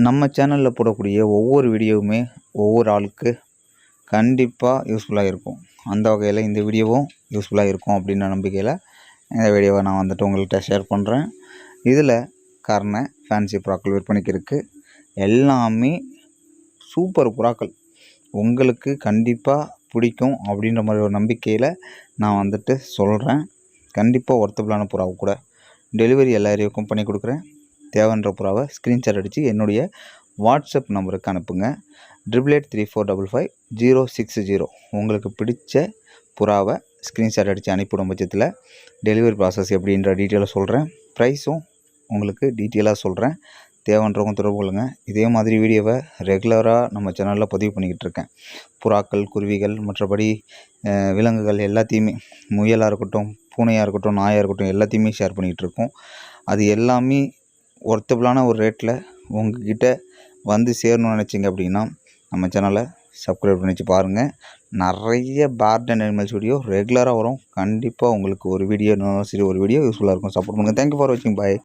நம்ம சேனலில் போடக்கூடிய ஒவ்வொரு வீடியோவுமே ஒவ்வொரு ஆளுக்கு கண்டிப்பாக யூஸ்ஃபுல்லாக இருக்கும். அந்த வகையில் இந்த வீடியோவும் யூஸ்ஃபுல்லாக இருக்கும் அப்படின்ற நம்பிக்கையில் இந்த வீடியோவை நான் வந்துட்டு உங்கள்கிட்ட ஷேர் பண்ணுறேன். இதில் கர்ண ஃபேன்சி புறாக்கள் விற்பனைக்கு இருக்குது. எல்லாமே சூப்பர் புறாக்கள், உங்களுக்கு கண்டிப்பாக பிடிக்கும் அப்படின்ற மாதிரி ஒரு நம்பிக்கையில் நான் வந்துட்டு சொல்கிறேன். கண்டிப்பாக ஒர்த்தபிளான புறாவை கூட டெலிவரி எல்லா ஏரியாவுக்கும் பண்ணி கொடுக்குறேன். தேவைன்ற புறாவை ஸ்க்ரீன்ஷாட் அடித்து என்னுடைய வாட்ஸ்அப் நம்பருக்கு அனுப்புங்க. 8834555060. உங்களுக்கு பிடிச்ச புறாவை ஸ்க்ரீன்ஷாட் அடித்து அனுப்பிவிடும் பட்சத்தில் டெலிவரி ப்ராசஸ் எப்படின்ற டீட்டெயிலாக சொல்கிறேன். ப்ரைஸும் உங்களுக்கு டீட்டெயிலாக சொல்கிறேன். தேவைன்றவங்க தொடர்பு கொள்ளுங்க. இதே மாதிரி வீடியோவை ரெகுலராக நம்ம சேனலில் பதிவு பண்ணிக்கிட்டு இருக்கேன். புறாக்கள், குருவிகள், மற்றபடி விலங்குகள் எல்லாத்தையுமே, முயலாக இருக்கட்டும், பூனையாக இருக்கட்டும், நாயாக இருக்கட்டும், எல்லாத்தையுமே ஷேர் பண்ணிக்கிட்டு இருக்கோம். அது எல்லாமே ஒர்த்தபிளான ஒரு ரேட்டில் உங்கள்கிட்ட வந்து சேரணும்னு நினச்சிங்க அப்படின்னா நம்ம சேனலை சப்ஸ்கிரைப் பண்ணி வச்சு பாருங்கள். நிறைய பேர்ட் அண்ட் அனிமல்ஸ் வீடியோ ரெகுலராக வரும். கண்டிப்பாக உங்களுக்கு ஒரு வீடியோ சரி ஒரு வீடியோ யூஸ்ஃபுல்லாக இருக்கும். சப்போர்ட் பண்ணுங்கள். தேங்க்யூ ஃபார் வாட்சிங். பாய்.